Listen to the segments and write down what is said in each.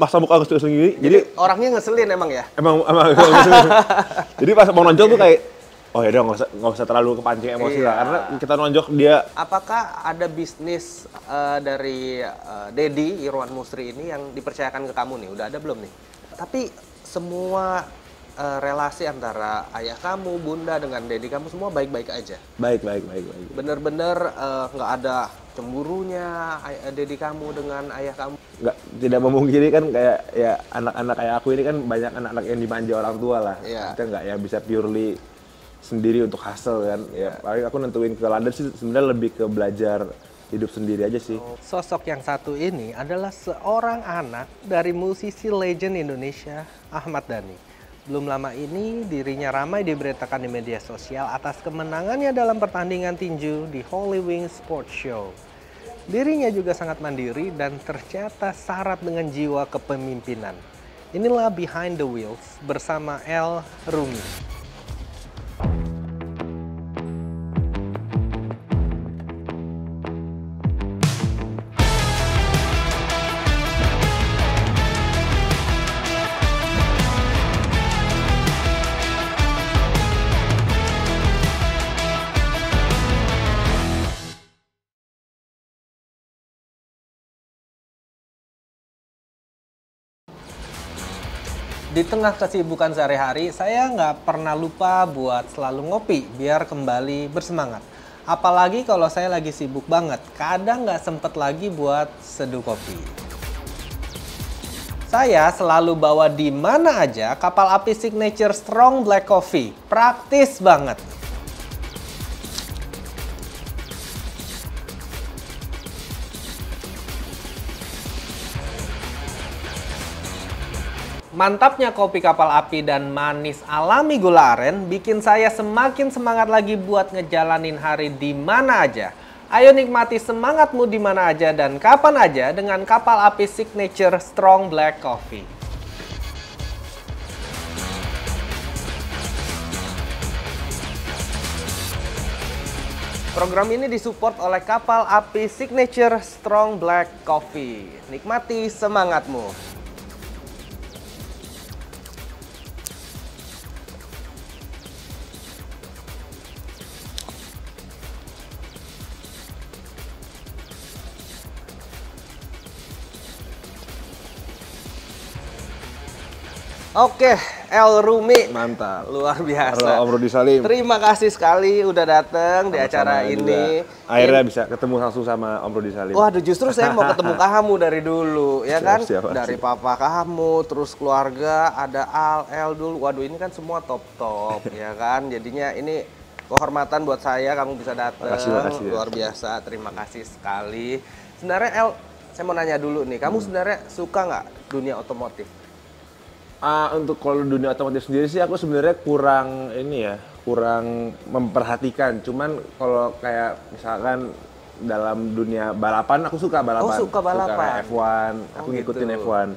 Masa muka ngeselin sendiri. Jadi orangnya ngeselin emang ya? Emang ngeselin. Jadi pas mau nonjok tuh kayak, oh ya udah nggak usah terlalu kepancing emosi lah, karena kita nonjok dia. Apakah ada bisnis dari Deddy Irwan Musri ini yang dipercayakan ke kamu nih? Udah ada belum nih? Tapi semua relasi antara ayah kamu, bunda dengan Deddy kamu semua baik-baik aja? Baik. Bener-bener nggak ada cemburunya Deddy kamu dengan ayah kamu? Nggak, tidak memungkiri kan kayak ya anak-anak kayak aku ini kan banyak anak-anak yang dimanja orang tua lah. Kita nggak ya bisa purely sendiri untuk hustle kan. Ya paling aku nentuin ke London sih sebenarnya lebih ke belajar hidup sendiri aja sih. Sosok yang satu ini adalah seorang anak dari musisi legend Indonesia Ahmad Dhani. Belum lama ini dirinya ramai diberitakan di media sosial atas kemenangannya dalam pertandingan tinju di Holy Wings Sports Show. Dirinya juga sangat mandiri dan ternyata syarat dengan jiwa kepemimpinan. Inilah Behind the Wheels bersama El Rumi. Di tengah kesibukan sehari-hari, saya nggak pernah lupa buat selalu ngopi biar kembali bersemangat. Apalagi kalau saya lagi sibuk banget, kadang nggak sempet lagi buat seduh kopi. Saya selalu bawa di mana aja kapal api signature Strong Black Coffee. Praktis banget. Mantapnya kopi kapal api dan manis alami gula aren bikin saya semakin semangat lagi buat ngejalanin hari di mana aja. Ayo nikmati semangatmu di mana aja dan kapan aja dengan kapal api signature Strong Black Coffee. Program ini disupport oleh kapal api signature Strong Black Coffee. Nikmati semangatmu. Oke, El Rumi. Mantap. Luar biasa. Halo Om Rudi Salim. Terima kasih sekali udah datang di acara ini. Akhirnya bisa ketemu langsung sama Om Rudi Salim. Waduh, justru saya mau ketemu kamu dari dulu, ya kan? Siap. Dari papa kamu, terus keluarga, ada El dulu. Waduh, ini kan semua top-top, ya kan? Jadinya ini kehormatan buat saya kamu bisa datang. Makasih, luar biasa, terima kasih sekali. Sebenarnya El, saya mau nanya dulu nih, kamu sebenarnya suka nggak dunia otomotif? Untuk kalau dunia otomotif sendiri sih aku sebenarnya kurang memperhatikan. Cuman kalau kayak misalkan dalam dunia balapan aku suka balapan. Oh, suka balapan. Suka F1, aku ngikutin gitu. F1.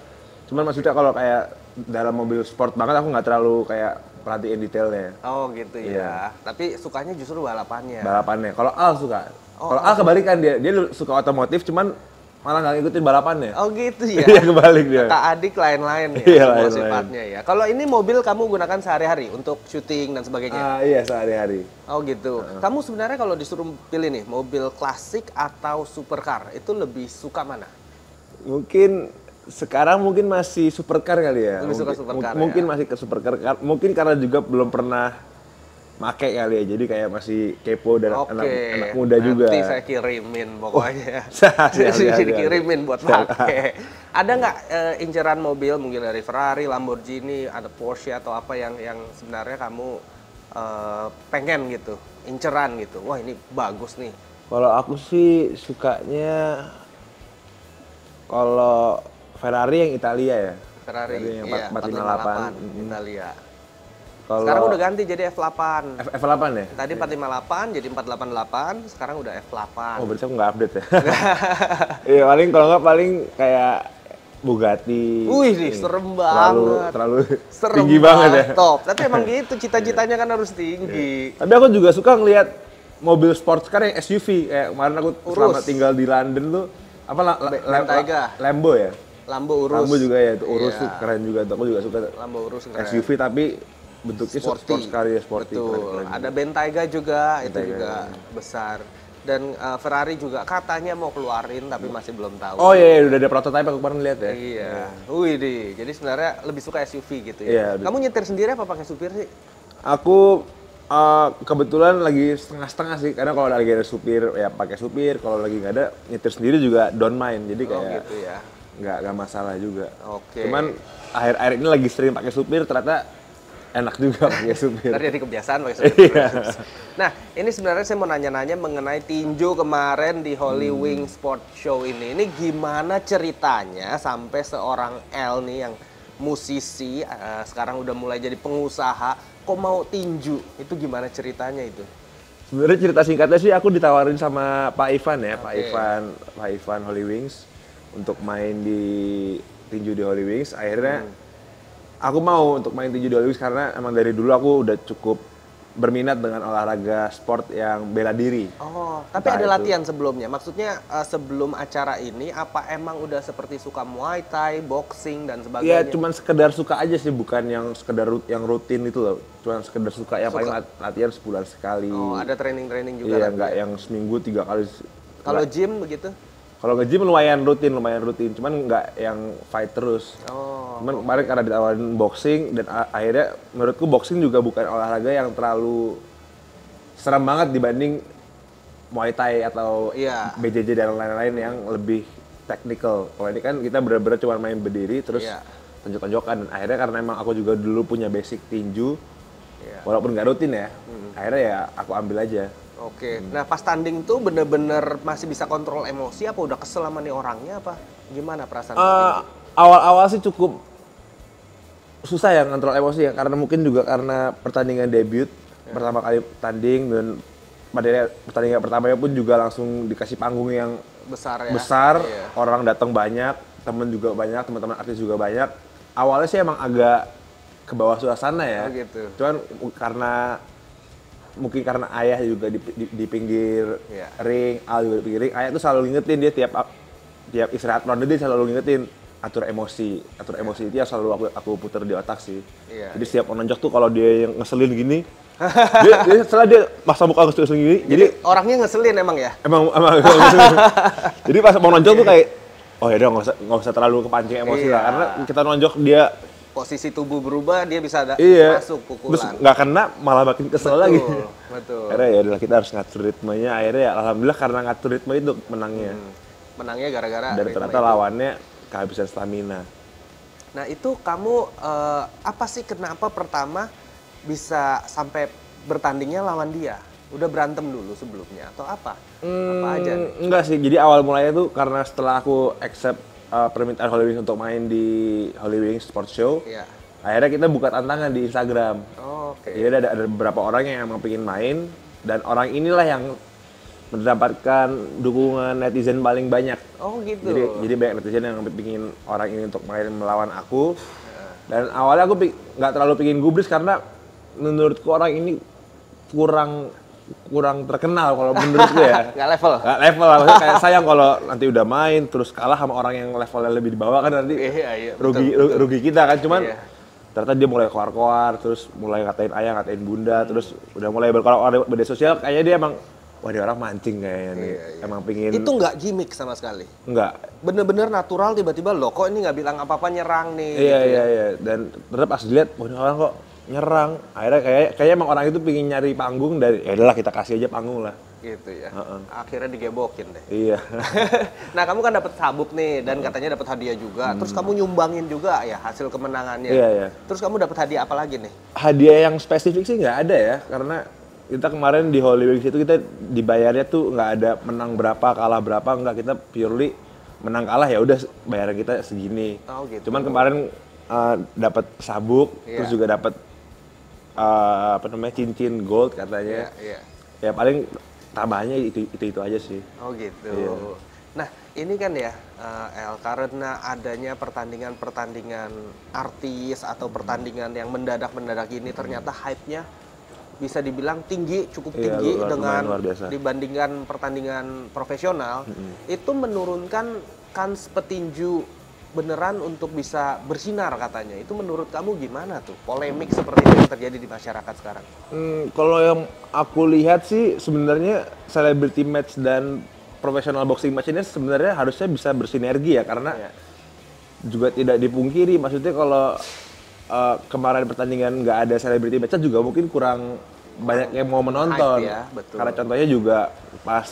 Cuman maksudnya kalau kayak dalam mobil sport banget aku nggak terlalu kayak perhatiin detailnya. Oh gitu ya. Tapi sukanya justru balapannya. Balapannya. Kalau Al suka. Kalau Al kebalikan dia suka otomotif cuman malah nggak ngikutin balapannya. Oh gitu ya? Iya kebalik dia. Kakak adik lain-lain ya, iya, semua sifatnya ya. Kalau ini mobil kamu gunakan sehari-hari untuk syuting dan sebagainya? Iya sehari-hari. Oh gitu. Kamu sebenarnya kalau disuruh pilih nih, mobil klasik atau supercar, itu lebih suka mana? Sekarang masih supercar kali ya. Lebih suka supercar mungkin ya? masih ke supercar. Mungkin karena juga belum pernah make kali ya, jadi kayak masih kepo dan anak muda juga. Nanti saya kirimin pokoknya. Siap. Dikirimin buat pakai. Ada nggak inceran mobil mungkin dari Ferrari, Lamborghini, ada Porsche atau apa yang sebenarnya kamu pengen gitu, inceran gitu? Wah ini bagus nih. Kalau aku sih sukanya kalau Ferrari yang Italia ya. Ferrari yang iya, 458 Italia. Kalau sekarang udah ganti jadi F8. F8 ya? Tadi 458 jadi 488, sekarang udah F8. Oh, berarti aku nggak update ya? Iya, paling kayak Bugatti. Wih, serem banget. Terlalu serem tinggi banget ya? Top. Tapi emang gitu, cita-citanya kan harus tinggi. Tapi aku juga suka ngelihat mobil sport sekarang yang SUV. Kayak kemarin aku selama tinggal di London tuh, Lambo ya? Lambo urus. Lambo juga ya, itu urus tuh keren juga. Aku juga suka. Lambo urus keren. SUV tapi bentuknya sport sekali ya, sporty. Betul. Ada Bentayga juga, itu juga besar. Dan Ferrari juga katanya mau keluarin tapi masih belum tahu. Oh iya, udah ada prototipe aku kemarin lihat ya. Iya. Wih deh. Jadi sebenarnya lebih suka SUV gitu ya. Iya, kamu nyetir sendiri apa pakai supir sih? Aku kebetulan lagi setengah-setengah sih, karena kalau lagi ada supir ya pakai supir, kalau lagi nggak ada nyetir sendiri juga don't mind. Jadi kayak gitu ya. Nggak masalah juga. Oke. Cuman akhir-akhir ini lagi sering pakai supir, ternyata enak juga pakai supir. Ntar jadi kebiasaan pakai supir. Nah, ini sebenarnya saya mau nanya-nanya mengenai tinju kemarin di Holy Wings Sport Show ini. Ini gimana ceritanya sampai seorang L nih yang musisi, sekarang udah mulai jadi pengusaha, kok mau tinju? Itu gimana ceritanya itu? Sebenarnya cerita singkatnya sih aku ditawarin sama Pak Ivan ya, Pak Ivan Holy Wings untuk main di tinju di Holy Wings. Akhirnya aku mau untuk main tinju di Holy Wings karena emang dari dulu aku udah cukup berminat dengan olahraga sport yang bela diri. Oh, tapi ada latihan sebelumnya? Maksudnya sebelum acara ini apa emang udah seperti suka Muay Thai, boxing dan sebagainya? Iya, cuman sekedar suka aja sih, bukan yang sekedar yang rutin itu loh. Cuman sekedar suka, ya paling latihan sebulan sekali. Oh, ada training juga? Iya, nggak yang seminggu 3 kali. Kalau gym begitu? Kalau nge-gym lumayan rutin, cuman nggak yang fight terus. Cuman kemarin karena ditawarin boxing, dan akhirnya menurutku boxing juga bukan olahraga yang terlalu serem banget dibanding Muay Thai atau BJJ dan lain-lain yang lebih technical. Kalau ini kan kita benar-benar cuma main berdiri terus tonjok-tonjokan, dan akhirnya karena emang aku juga dulu punya basic tinju, walaupun nggak rutin ya, akhirnya ya aku ambil aja. Oke, nah pas tanding tuh bener-bener masih bisa kontrol emosi apa udah kesel sama nih orangnya apa gimana perasaan? Awal-awal sih cukup susah ya ngontrol emosi ya, karena mungkin juga karena pertandingan debut, pertama kali tanding, dan pada pertandingan pertamanya pun juga langsung dikasih panggung yang besar, orang datang banyak, temen juga banyak, teman-teman artis juga banyak. Awalnya sih emang agak ke bawah suasana ya, cuman mungkin karena ayah juga di pinggir ring, Al juga di pinggir ring. Ayah tuh selalu ngingetin dia tiap istirahat ronde, dia selalu ngingetin atur emosi itu ya, selalu aku puter di otak sih. Jadi setiap menonjok tuh kalau dia yang ngeselin gini, dia setelah dia masa muka ngeselin gini, jadi orangnya ngeselin emang ya? Emang jadi pas mau nonjok tuh kayak, oh ya udah nggak usah terlalu kepancing emosi lah, karena kita nonjok dia posisi tubuh berubah, dia bisa masuk pukulan. Terus nggak kena, malah makin kesel lagi. Betul. Akhirnya ya udah, kita harus ngatur ritmenya. Akhirnya ya alhamdulillah karena ngatur ritme itu menangnya. Menangnya gara-gara dan ternyata lawannya kehabisan stamina. Nah itu kamu apa sih, kenapa pertama bisa sampai bertandingnya lawan dia? Udah berantem dulu sebelumnya atau apa? Apa aja nih? Enggak sih, jadi awal mulanya tuh karena setelah aku accept permintaan Holy Wings untuk main di Holy Wings Sport Show, akhirnya kita buka tantangan di Instagram. Jadi ada beberapa orang yang emang pengen main, dan orang inilah yang mendapatkan dukungan netizen paling banyak. Oh gitu. Jadi banyak netizen yang pengen orang ini untuk main melawan aku. Dan awalnya aku nggak terlalu pengen gubris karena menurutku orang ini kurang terkenal kalau menurutku ya. Nggak level lah, maksudnya kayak sayang kalau nanti udah main terus kalah sama orang yang levelnya lebih di bawah, kan nanti rugi kita kan. Cuman ternyata dia mulai keluar terus mulai ngatain ayah, ngatain bunda, terus udah mulai berkorak media sosial, kayaknya dia emang, wah dia orang mancing kayaknya nih. Emang pingin. Itu nggak gimmick sama sekali? Nggak. Bener-bener natural, tiba-tiba loh kok ini nggak bilang apa-apa, nyerang nih. Iya. Dan ternyata pas dilihat, wah ini orang kok nyerang. Akhirnya kayaknya emang orang itu pingin nyari panggung, dari ya udahlah kita kasih aja panggung lah. Gitu ya. Akhirnya digebokin deh. Iya. Nah kamu kan dapat sabuk nih, dan katanya dapat hadiah juga. Terus kamu nyumbangin juga ya hasil kemenangannya. Iya. Terus kamu dapat hadiah apa lagi nih? Hadiah yang spesifik sih nggak ada ya, karena kita kemarin di Holy Wings itu kita dibayarnya tuh nggak ada menang berapa, kalah berapa, nggak, kita purely menang kalah ya udah bayaran kita segini. Oh, gitu. Cuman kemarin dapat sabuk, terus juga dapat cincin gold katanya. Ya paling tambahannya itu aja sih. Oh gitu. Iya. Nah ini kan ya El, karena adanya pertandingan artis atau pertandingan yang mendadak ini, ternyata hype-nya bisa dibilang cukup tinggi dengan dibandingkan pertandingan profesional. Itu menurunkan kans petinju beneran untuk bisa bersinar katanya. Itu menurut kamu gimana tuh? Polemik seperti itu yang terjadi di masyarakat sekarang. Kalau yang aku lihat sih sebenarnya celebrity match dan professional boxing match ini sebenarnya harusnya bisa bersinergi ya, karena juga tidak dipungkiri, maksudnya kalau kemarin pertandingan nggak ada celebrity match juga mungkin kurang banyak yang mau menonton. Ya, betul. Karena contohnya juga pas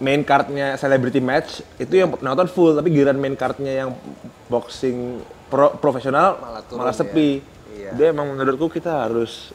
main cardnya celebrity match itu yang nonton full, tapi giliran main cardnya yang boxing profesional malah sepi. Ya. Dia emang menurutku kita harus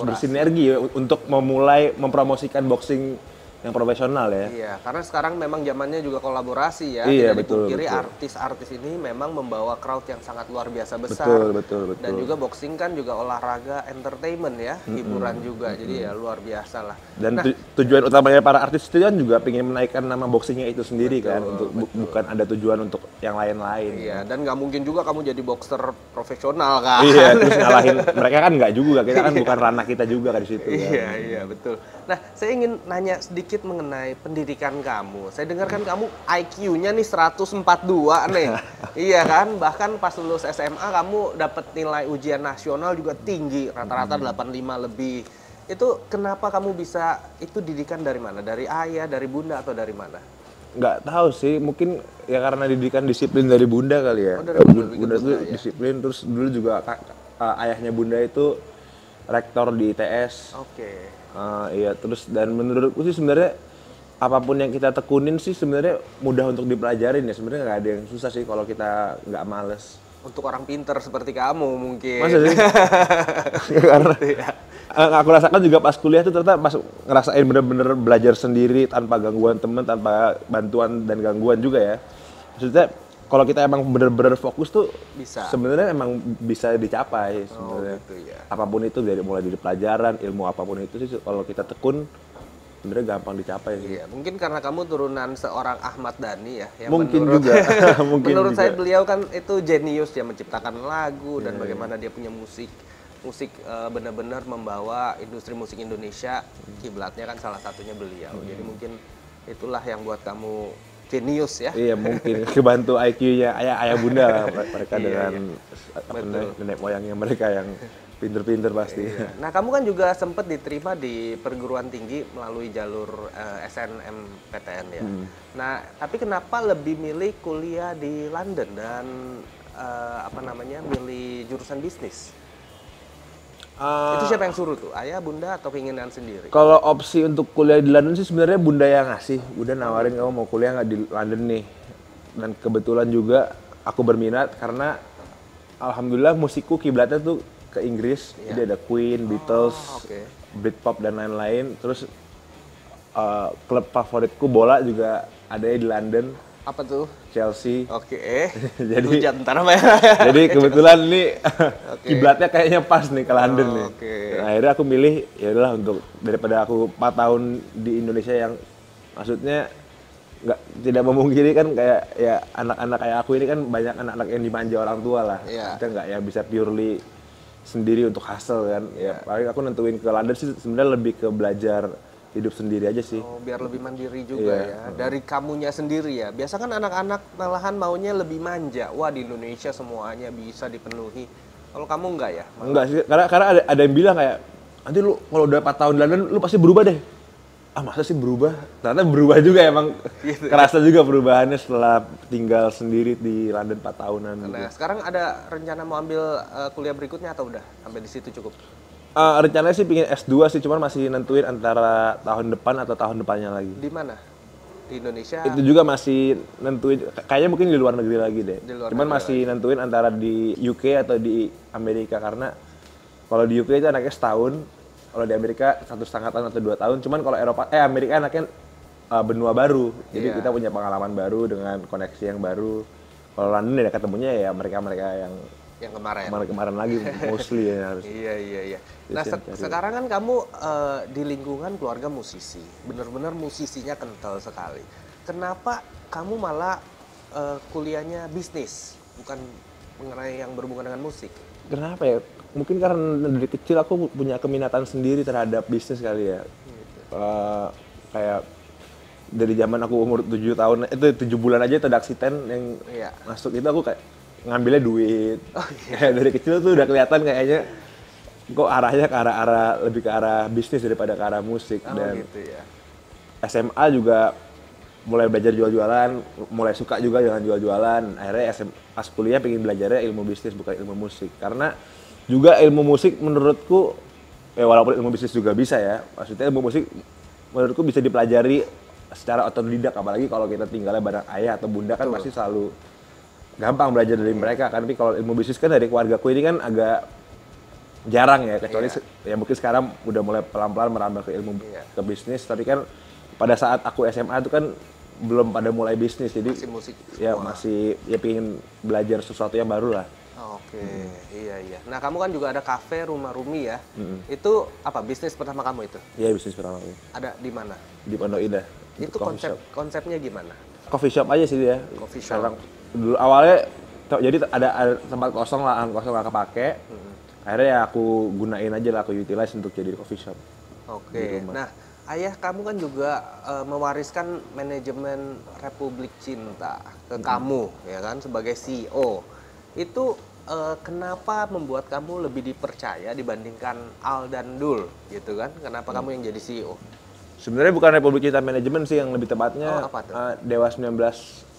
bersinergi ya, untuk memulai mempromosikan boxing yang profesional ya. Iya, karena sekarang memang zamannya juga kolaborasi ya. Iya, tidak betul, dipungkiri betul. artis-artis ini memang membawa crowd yang sangat luar biasa besar. Betul. Dan juga boxing kan juga olahraga entertainment ya, hiburan juga. Jadi ya luar biasa lah. Dan tujuan utamanya para artis itu kan juga pengen menaikkan nama boxingnya itu sendiri, kan, untuk bukan ada tujuan untuk yang lain-lain. Iya, dan nggak mungkin juga kamu jadi boxer profesional kan. Iya, terus ngalahin mereka kan nggak juga, kita kan bukan ranah kita juga kan di situ. Kan. Iya, betul. Nah, saya ingin nanya sedikit mengenai pendidikan kamu. Saya dengar kan kamu IQ-nya nih 142 nih. Iya kan? Bahkan pas lulus SMA kamu dapat nilai ujian nasional juga tinggi, rata-rata 85 lebih. Itu kenapa kamu bisa, itu didikan dari mana? Dari ayah, dari bunda, atau dari mana? Nggak tahu sih, mungkin ya karena didikan disiplin dari bunda kali ya. Oh, dari bunda tuh ya? Disiplin, terus dulu juga ayahnya bunda itu rektor di ITS. Oke. Iya, terus dan menurutku sih sebenarnya apapun yang kita tekunin sih sebenarnya mudah untuk dipelajarin ya. Sebenarnya nggak ada yang susah sih kalau kita nggak males. Untuk orang pinter seperti kamu mungkin. Masa sih? Karena aku rasakan juga pas kuliah tuh ternyata pas ngerasain bener-bener belajar sendiri tanpa gangguan temen, tanpa bantuan dan gangguan juga ya. Maksudnya kalau kita emang bener-bener fokus tuh sebenarnya emang bisa dicapai sebenarnya. Gitu ya. Apapun itu, dari mulai dari pelajaran, ilmu apapun itu sih kalau kita tekun sebenarnya gampang dicapai. Iya, mungkin karena kamu turunan seorang Ahmad Dhani ya. Yang mungkin juga. Menurut saya beliau kan itu jenius, dia menciptakan lagu dan bagaimana dia punya musik benar-benar membawa industri musik Indonesia, kiblatnya kan salah satunya beliau. Jadi mungkin itulah yang buat kamu jenius ya. Iya, mungkin kebantu IQ-nya ayah bunda lah mereka dengan nenek moyangnya mereka yang pinter-pinter pasti. Iya. Nah, kamu kan juga sempat diterima di perguruan tinggi melalui jalur SNMPTN ya. Nah, tapi kenapa lebih milih kuliah di London dan milih jurusan bisnis? Itu siapa yang suruh tuh? Ayah, bunda, atau keinginan sendiri? Kalau opsi untuk kuliah di London sih sebenarnya bunda yang ngasih. Bunda nawarin, kamu mau kuliah nggak di London nih. Dan kebetulan juga aku berminat karena alhamdulillah musikku kiblatnya tuh ke Inggris. Jadi ada Queen, Beatles, Britpop dan lain-lain. Terus klub favoritku bola juga ada di London. Apa tuh? Chelsea. Jadi jadi kebetulan nih kiblatnya kayaknya pas nih ke London nih. Dan akhirnya aku milih ya udahlah, untuk daripada aku 4 tahun di Indonesia yang maksudnya tidak memungkiri kan, kayak ya anak-anak kayak aku ini kan banyak anak-anak yang dimanja orang tua lah. Kita nggak yang bisa purely sendiri untuk hustle kan. Ya paling aku nentuin ke London sih sebenarnya lebih ke belajar hidup sendiri aja sih. Biar lebih mandiri juga ya. Dari kamunya sendiri ya. Biasa kan anak-anak malahan maunya lebih manja. Wah, di Indonesia semuanya bisa dipenuhi. Kalau kamu enggak ya? Enggak sih, karena ada yang bilang kayak, nanti lu kalau udah 4 tahun di London lu pasti berubah deh. Masa sih berubah? Ternyata berubah juga emang. Gitu, kerasa juga perubahannya setelah tinggal sendiri di London 4 tahunan. Nah, gitu. Sekarang ada rencana mau ambil kuliah berikutnya atau udah sampai di situ cukup? Rencananya sih pingin S2 sih, cuman masih nentuin antara tahun depan atau tahun depannya lagi. Di mana? Di Indonesia? Itu juga masih nentuin, kayaknya mungkin di luar negeri lagi deh. Cuman masih nentuin antara di UK atau di Amerika, karena kalau di UK itu anaknya setahun, kalau di Amerika 1,5 tahun atau 2 tahun. Cuman kalau Amerika anaknya benua baru, jadi kita punya pengalaman baru dengan koneksi yang baru. Kalau London ya ketemunya ya mereka-mereka yang kemarin lagi mostly ya harus. Iya. Nah, sekarang kan kamu di lingkungan keluarga musisi, benar-benar musisinya kental sekali. Kenapa kamu malah kuliahnya bisnis, bukan mengenai yang berhubungan dengan musik? Kenapa ya? Mungkin karena dari kecil aku punya keminatan sendiri terhadap bisnis kali ya. Kayak dari zaman aku umur 7 tahun, itu 7 bulan aja Tadaksi Ten yang masuk itu aku kayak ngambilnya duit. Kayak dari kecil tuh udah kelihatan kayaknya kok arahnya ke arah lebih ke arah bisnis daripada ke arah musik. Dan gitu ya. SMA juga mulai belajar jual-jualan, mulai suka juga dengan jual-jualan. Akhirnya pas kuliah pengen belajarnya ilmu bisnis bukan ilmu musik. Karena juga ilmu musik menurutku, walaupun ilmu bisnis juga bisa ya, maksudnya ilmu musik menurutku bisa dipelajari secara otodidak, apalagi kalau kita tinggalnya bareng ayah atau bunda kan pasti selalu gampang belajar dari mereka kan. Tapi kalau ilmu bisnis kan dari keluargaku ini kan agak jarang ya, kecuali ya mungkin sekarang udah mulai pelan-pelan merambah ke ilmu ke bisnis. Tapi kan pada saat aku SMA itu kan belum pada mulai bisnis, jadi masih musik ya masih ya pengen belajar sesuatu yang baru lah. Iya. Nah kamu kan juga ada kafe Rumah Rumi ya. Itu apa bisnis pertama kamu itu? Iya, bisnis pertama aku. Ada di mana? Di Pondok Indah. Itu konsepnya gimana? Coffee shop aja sih dia. Coffee shop. Sekarang, dulu awalnya jadi ada tempat kosong, lahan kosong nggak kepake. Akhirnya ya aku gunain aja lah, aku utilize untuk jadi coffee shop. Nah, ayah kamu kan juga mewariskan manajemen Republik Cinta ke kamu, ya kan, sebagai CEO. Itu kenapa membuat kamu lebih dipercaya dibandingkan Al dan Dul, gitu kan? Kenapa kamu yang jadi CEO? Sebenarnya bukan Republik Cinta Manajemen sih, yang lebih tepatnya Dewa 19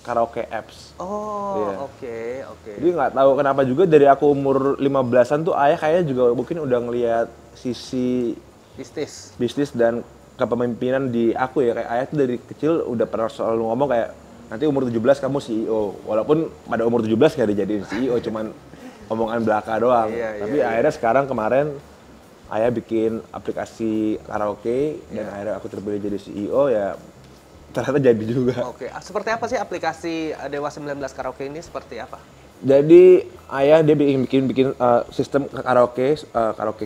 Karaoke Apps. Oke. Jadi nggak tahu kenapa juga dari aku umur 15-an tuh ayah kayaknya juga mungkin udah ngelihat sisi bisnis dan kepemimpinan di aku ya. Kayak ayah tuh dari kecil udah pernah selalu ngomong kayak nanti umur 17 kamu CEO. Walaupun pada umur 17 nggak dijadiin CEO, cuman omongan belaka doang. Tapi akhirnya sekarang kemarin ayah bikin aplikasi karaoke dan akhirnya aku terpilih jadi CEO, ya ternyata jadi juga. Seperti apa sih aplikasi Dewa 19 Karaoke ini, seperti apa? Jadi ayah dia bikin sistem karaoke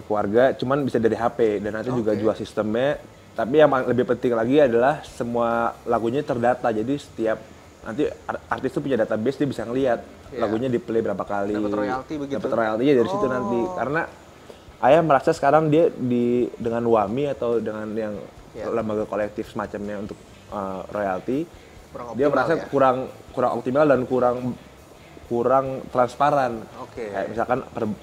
keluarga, cuman bisa dari HP dan nanti juga jual sistemnya. Tapi yang lebih penting lagi adalah semua lagunya terdata. Jadi setiap nanti artis itu punya database, dia bisa ngelihat lagunya di play berapa kali. Dapat royalti begitu. Dapat royaltinya dari situ nanti. Karena ayah merasa sekarang dia dengan WAMI atau dengan yang lembaga kolektif semacamnya untuk royalti, dia merasa kurang optimal dan kurang transparan. Kayak misalkan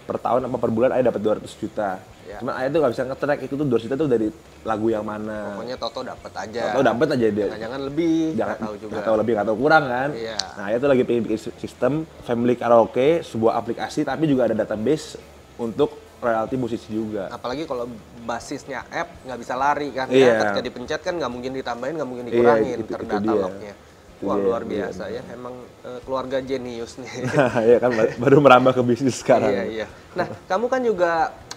per tahun apa per bulan ayah dapat 200 juta. Cuman ayah tuh nggak bisa nge-track itu tuh 200 juta tuh dari lagu yang mana. Pokoknya Toto dapat aja. Toto dapat aja dia. Jangan lebih. Jangan tahu juga. Nggak tahu lebih, nggak tahu kurang kan. Nah ayah tuh lagi pengen bikin sistem Family Karaoke, sebuah aplikasi tapi juga ada database untuk royalti musisi juga. Apalagi kalau basisnya app nggak bisa lari kan ya. Ketika dipencet kan nggak mungkin ditambahin, nggak mungkin dikurangin terdata lognya. Wah luar biasa ya, emang keluarga jenius nih. Iya kan, baru merambah ke bisnis sekarang. Iya. Nah kamu kan juga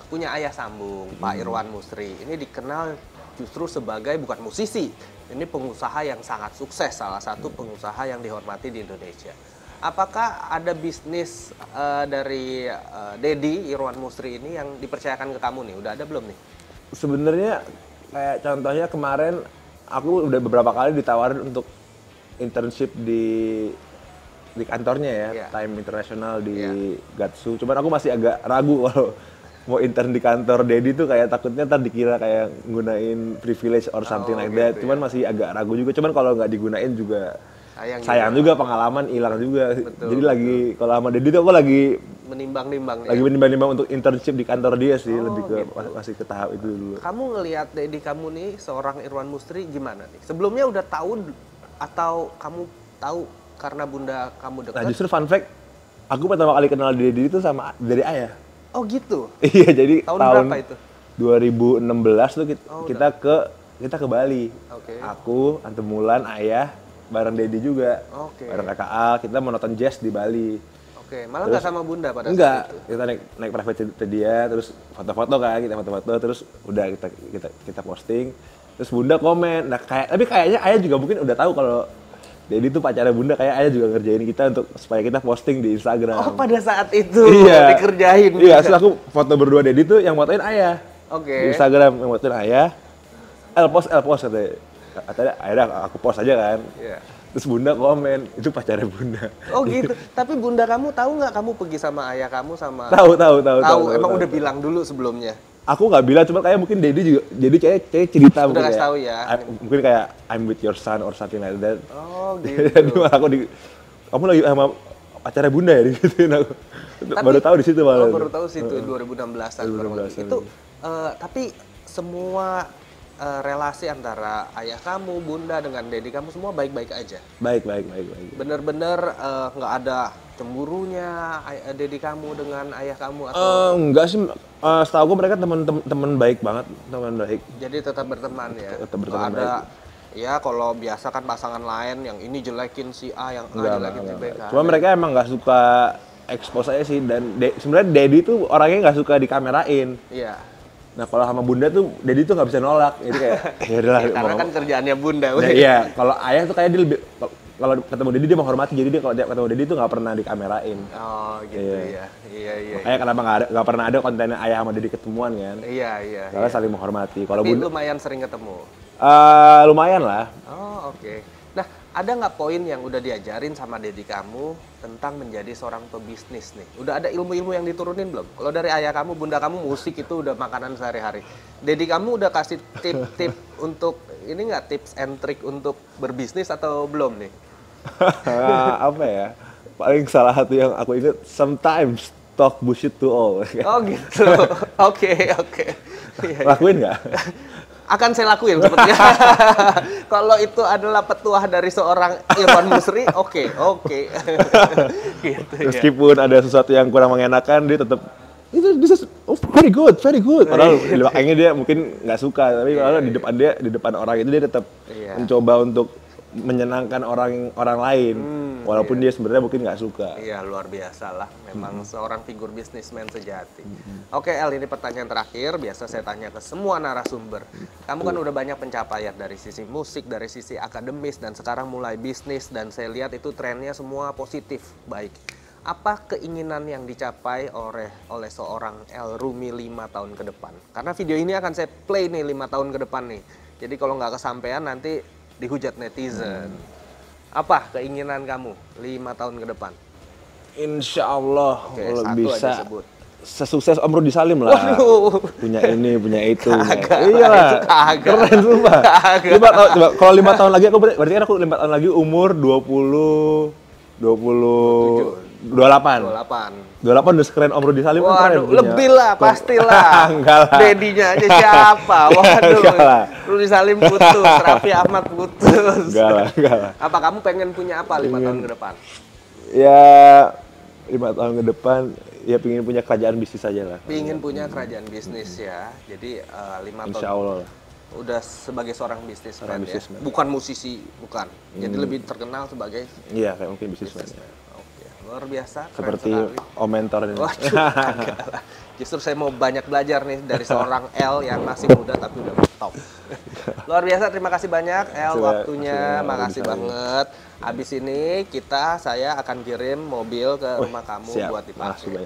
punya ayah sambung, Pak Irwan Musri. Ini dikenal justru sebagai bukan musisi, ini pengusaha yang sangat sukses, salah satu pengusaha yang dihormati di Indonesia. Apakah ada bisnis dari Dedi Irwan Musri ini yang dipercayakan ke kamu nih? Udah ada belum nih? Sebenarnya kayak contohnya kemarin aku udah beberapa kali ditawarin untuk internship di kantornya ya, Time International di Gatsu. Cuman aku masih agak ragu kalau mau intern di kantor Dedi tuh, kayak takutnya ntar dikira kayak gunain privilege or something like that. Cuman masih agak ragu juga. Cuman kalau nggak digunain juga sayang juga, pengalaman hilang juga. Jadi lagi kalau sama Dedi tuh aku lagi menimbang-nimbang. Lagi menimbang-nimbang untuk internship di kantor dia sih, lebih ke masih ke tahap itu dulu. Kamu ngelihat Dedi kamu nih, seorang Irwan Musri gimana nih? Sebelumnya udah tahu atau kamu tahu karena bunda kamu dekat? Nah justru fun fact, aku pertama kali kenal Dedi itu dari ayah. Oh gitu? Iya, jadi tahun berapa itu? 2016 tuh kita ke Bali. Aku, Tante Mulan, ayah, bareng Dedi juga. Bareng kakak Al, kita mau nonton jazz di Bali. Malah nggak sama bunda pada saat itu? Kita naik private ke dia, terus foto-foto kan, kita foto-foto, terus udah kita posting. Terus bunda komen, tapi kayaknya ayah juga mungkin udah tahu kalau Dedi tuh pacarnya bunda, kayak ayah juga ngerjain kita untuk supaya kita posting di Instagram. Oh pada saat itu dikerjain. Iya, terus aku foto berdua Dedi tuh yang fotoin ayah. Di Instagram yang fotoin ayah. El post katanya akhirnya aku post aja kan. Terus bunda komen, itu pacarnya bunda. Oh gitu. Tapi bunda kamu tahu nggak kamu pergi sama ayah kamu sama? Tahu. Emang udah bilang dulu sebelumnya? Aku nggak bilang, cuma kayak mungkin Dedi juga, jadi kayak cerita udah kasih tahu ya. Mungkin kayak I'm with your son or something like that. Oh gitu. Jadi kamu lagi sama acara bunda ya digituin aku. Tapi, baru tahu di situ malah. Baru tahu situ 2016-an. Itu tapi semua relasi antara ayah kamu, bunda dengan Dedi kamu semua baik-baik aja. Baik. Bener-bener nggak ada cemburunya Dedi kamu dengan ayah kamu atau? Enggak sih. Setahu gue mereka teman baik banget, teman baik. Jadi tetap berteman ya. Tetap berteman ada, baik. Ya kalau biasa kan pasangan lain yang ini jelekin si A, yang A jelekin si B kan. Cuma mereka emang nggak suka expose aja sih, dan sebenarnya Dedi tuh orangnya nggak suka dikamerain. Iya. Nah kalau sama bunda tuh Dedi tuh nggak bisa nolak, jadi kayak ya udahlah. Karena kan kerjaannya bunda. Nah, iya, kalau ayah tuh kayak dia lebih, kalau ketemu Dedi dia menghormati, jadi dia kalau ketemu Dedi tuh nggak pernah dikamerain. Oh gitu ya. Iya. Makanya kenapa nggak pernah ada kontennya ayah sama Dedi ketemuan kan? Iya. Karena saling menghormati. Kalau tapi bunda lumayan sering ketemu. Lumayan lah. Oh oke. Nah ada nggak poin yang udah diajarin sama Dedi kamu tentang menjadi seorang pebisnis nih? Udah ada ilmu-ilmu yang diturunin belum? Kalau dari ayah kamu, bunda kamu musik itu udah makanan sehari-hari. Dedi kamu udah kasih tip-tip untuk ini nggak, tips and trick untuk berbisnis atau belum nih? Apa ya? Paling salah satu yang aku ingat, sometimes talk bullshit to all. Oh gitu. Oke. Lakuin nggak? Akan saya lakuin sepertinya. Kalau itu adalah petuah dari seorang Irwan Musri, oke. Gitu, meskipun ada sesuatu yang kurang mengenakan, dia tetap this is very good. Padahal di belakangnya dia mungkin nggak suka, tapi kalau di depan orang itu dia tetap mencoba untuk menyenangkan orang lain, walaupun dia sebenarnya mungkin nggak suka. Iya, luar biasa lah. Memang seorang figur bisnismen sejati. Oke, El, ini pertanyaan terakhir. Biasa saya tanya ke semua narasumber. Kamu kan udah banyak pencapaian dari sisi musik, dari sisi akademis, dan sekarang mulai bisnis. Dan saya lihat itu trennya semua positif, baik. Apa keinginan yang dicapai oleh seorang El Rumi 5 tahun ke depan? Karena video ini akan saya play nih 5 tahun ke depan nih. Jadi kalau nggak kesampaian nanti dihujat netizen. Apa keinginan kamu 5 tahun ke depan? Insya Allah kalau bisa sesukses Om Rudi Salim lah. Waduh. Punya ini, punya itu. Iyalah. Keren sumpah. Coba kalau 5 tahun lagi aku berarti kan aku 5 tahun lagi umur 28 udah sekeren Om Rudi Salim. Waduh, kan lebih lah, pastilah. Enggak lah. Dedinya aja siapa? Waduh, Rudi Salim putus, Raffi Ahmad putus. Enggak lah. Apa kamu pengen punya apa 5 tahun ke depan? Ya, 5 tahun ke depan, ya pengen punya kerajaan bisnis aja lah. Pengen punya kerajaan bisnis ya. Jadi 5 tahun. Insya Allah lah. Udah sebagai seorang bisnisman ya? Bukan musisi, bukan. Jadi lebih terkenal sebagai... Iya, kayak mungkin bisnisman. Luar biasa, keren seperti sekali. Om mentor ini. Justru saya mau banyak belajar nih dari seorang El yang masih muda tapi udah top. Luar biasa, terima kasih banyak El waktunya, makasih banget. Habis ini saya akan kirim mobil ke rumah kamu buat dipakai.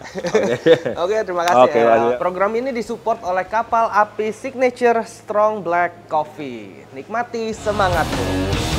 Oke, terima kasih El. Program ini disupport oleh Kapal Api Signature Strong Black Coffee. Nikmati semangatmu.